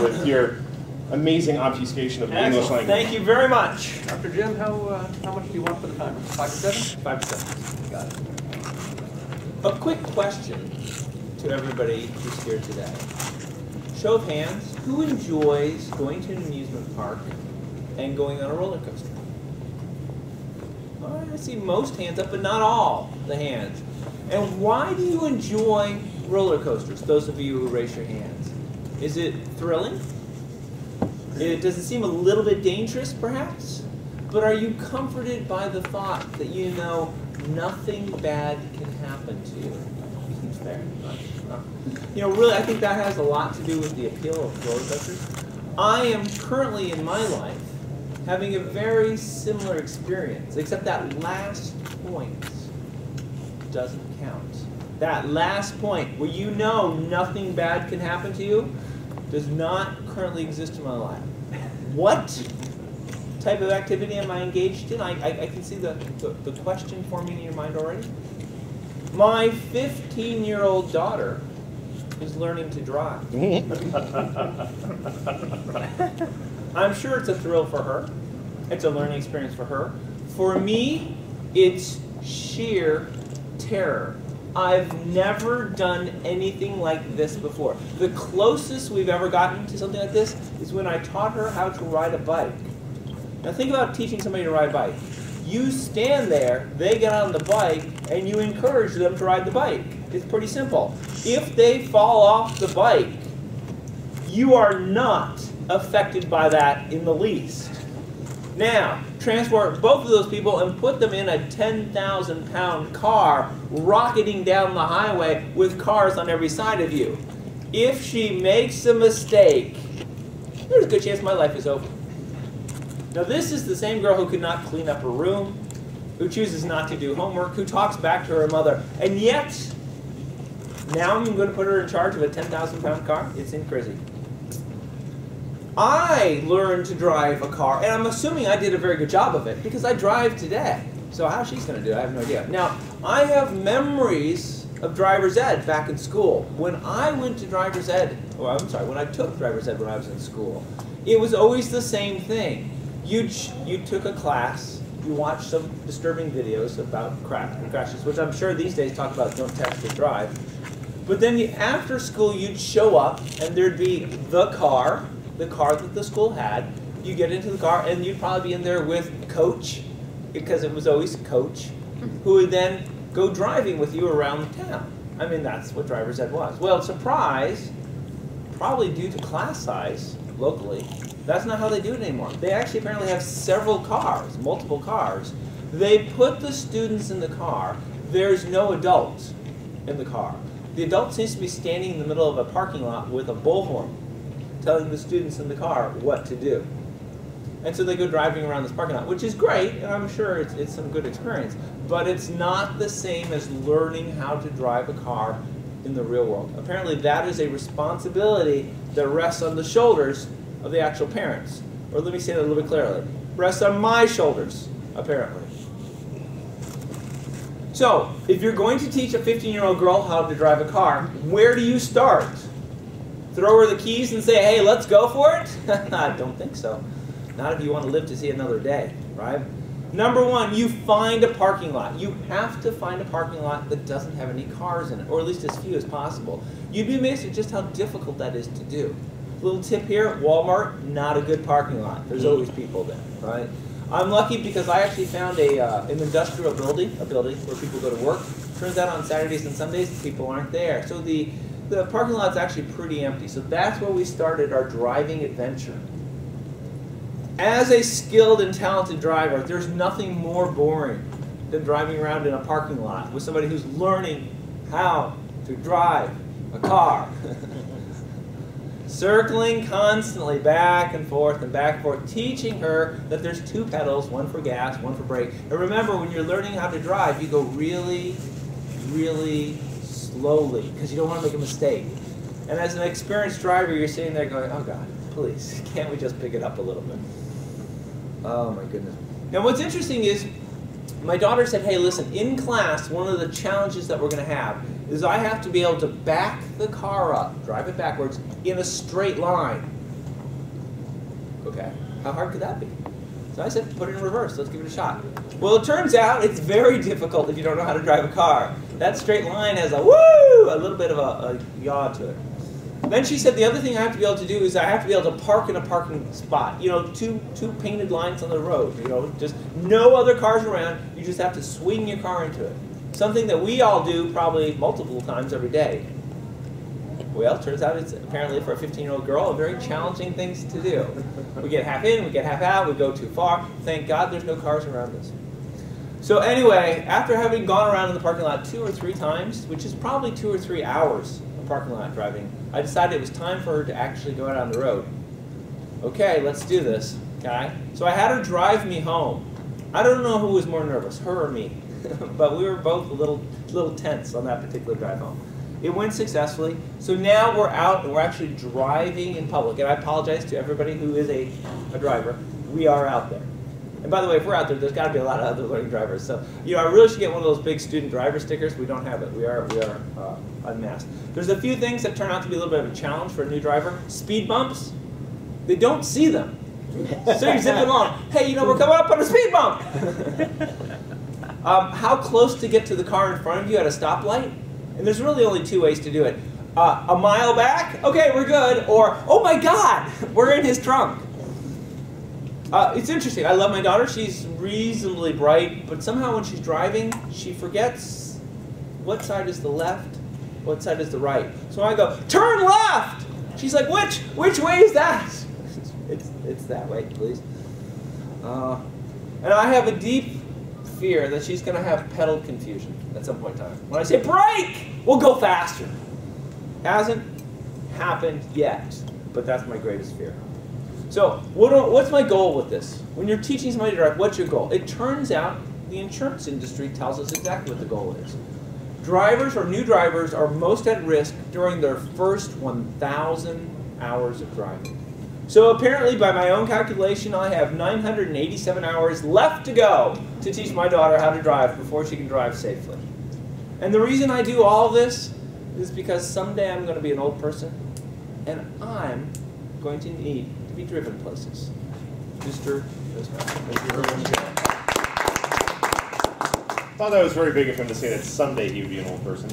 with your amazing obfuscation of the English language. Thank you very much. Dr. Jim, how much do you want for the timer? 5 to 7? 5 to 7. Got it. A quick question to everybody who's here today. Show of hands, who enjoys going to an amusement park and going on a roller coaster? All right, I see most hands up, but not all the hands. And why do you enjoy roller coasters, those of you who raise your hands? Is it thrilling? Does it seem a little bit dangerous, perhaps? But are you comforted by the thought that you know nothing bad can happen to you? Seems fair. You know, really, I think that has a lot to do with the appeal of roller coasters. I am currently in my life having a very similar experience, except that last point doesn't count. That last point where you know nothing bad can happen to you does not currently exist in my life. What type of activity am I engaged in? I can see the question forming in your mind already. My 15-year-old daughter is learning to drive. I'm sure it's a thrill for her. It's a learning experience for her. For me, it's sheer terror. I've never done anything like this before. The closest we've ever gotten to something like this is when I taught her how to ride a bike. Now think about teaching somebody to ride a bike. You stand there, they get on the bike, and you encourage them to ride the bike. It's pretty simple. If they fall off the bike, you are not affected by that in the least. Now, transport both of those people and put them in a 10,000-pound car rocketing down the highway with cars on every side of you. If she makes a mistake, there's a good chance my life is over. Now, this is the same girl who could not clean up her room, who chooses not to do homework, who talks back to her mother, and yet, now I'm going to put her in charge of a 10,000-pound car? It seems crazy. I learned to drive a car, and I'm assuming I did a very good job of it, because I drive today. So how she's going to do it, I have no idea. Now, I have memories of driver's ed back in school. When I went to driver's ed, or I'm sorry, when I took driver's ed when I was in school, it was always the same thing. You took a class, you watched some disturbing videos about crashes, which I'm sure these days talk about don't text or drive. But then after school, you'd show up, and there'd be the car that the school had. You get into the car, and you'd probably be in there with Coach, because it was always Coach, who would then go driving with you around town. I mean, that's what driver's ed was. Well, surprise, probably due to class size locally, that's not how they do it anymore. They actually apparently have several cars, multiple cars. They put the students in the car. There's no adult in the car. The adult seems to be standing in the middle of a parking lot with a bullhorn, telling the students in the car what to do. And so they go driving around this parking lot, which is great, and I'm sure it's some good experience. But it's not the same as learning how to drive a car in the real world. Apparently that is a responsibility that rests on the shoulders of the actual parents. Or let me say that a little bit clearly. Rests on my shoulders, apparently. So, if you're going to teach a 15-year-old girl how to drive a car, where do you start? Throw her the keys and say, hey, let's go for it? I don't think so. Not if you want to live to see another day, right? Number one, you find a parking lot. You have to find a parking lot that doesn't have any cars in it, or at least as few as possible. You'd be amazed at just how difficult that is to do. Little tip here, Walmart, not a good parking lot. There's always people there, right? I'm lucky because I actually found an industrial building, a building where people go to work. Turns out on Saturdays and Sundays, people aren't there. So the parking lot's actually pretty empty. So that's where we started our driving adventure. As a skilled and talented driver, there's nothing more boring than driving around in a parking lot with somebody who's learning how to drive a car. Circling constantly back and forth, teaching her that there's two pedals, one for gas, one for brake. And remember, when you're learning how to drive, you go really, really slowly because you don't want to make a mistake. And as an experienced driver, you're sitting there going, oh God, please, can't we just pick it up a little bit? Oh my goodness. Now what's interesting is, my daughter said, hey listen, in class, one of the challenges that we're going to have is I have to be able to back the car up, drive it backwards, in a straight line. Okay, how hard could that be? So I said, put it in reverse. Let's give it a shot. Well, it turns out it's very difficult if you don't know how to drive a car. That straight line has a woo, a little bit of a yaw to it. Then she said the other thing I have to be able to do is I have to be able to park in a parking spot. You know, two painted lines on the road. You know, just no other cars around. You just have to swing your car into it. Something that we all do probably multiple times every day. Well, it turns out it's apparently for a 15-year-old girl a very challenging thing to do. We get half in, we get half out, we go too far. Thank God there's no cars around us. So anyway, after having gone around in the parking lot 2 or 3 times, which is probably 2 or 3 hours of parking lot driving, I decided it was time for her to actually go out on the road. Okay, let's do this, okay? So I had her drive me home. I don't know who was more nervous, her or me. But we were both a little tense on that particular drive home. It went successfully. So now we're out and we're actually driving in public. And I apologize to everybody who is a driver. We are out there. And by the way, if we're out there, there's got to be a lot of other learning drivers. So, you know, I really should get one of those big student driver stickers. We don't have it. We are unmasked. There's a few things that turn out to be a little bit of a challenge for a new driver. Speed bumps. They don't see them. So you're zipping along. Hey, you know, we're coming up on a speed bump. How close to get to the car in front of you at a stoplight? And there's really only 2 ways to do it. A mile back? Okay, we're good. Or, oh my God, we're in his trunk. It's interesting. I love my daughter. She's reasonably bright, but somehow when she's driving, she forgets what side is the left, what side is the right. So I go, turn left! She's like, which way is that? It's that way, please. And I have a deep fear that she's going to have pedal confusion at some point in time. When I say brake, we'll go faster. Hasn't happened yet, but that's my greatest fear. So what's my goal with this? When you're teaching somebody to drive, what's your goal? It turns out the insurance industry tells us exactly what the goal is. Drivers or new drivers are most at risk during their first 1,000 hours of driving. So apparently, by my own calculation, I have 987 hours left to go to teach my daughter how to drive before she can drive safely. And the reason I do all this is because someday I'm going to be an old person, and I'm going to need to be driven places. Mr. Toastmaster, thank you very much. I thought that was very big of him to say that someday he would be an old person.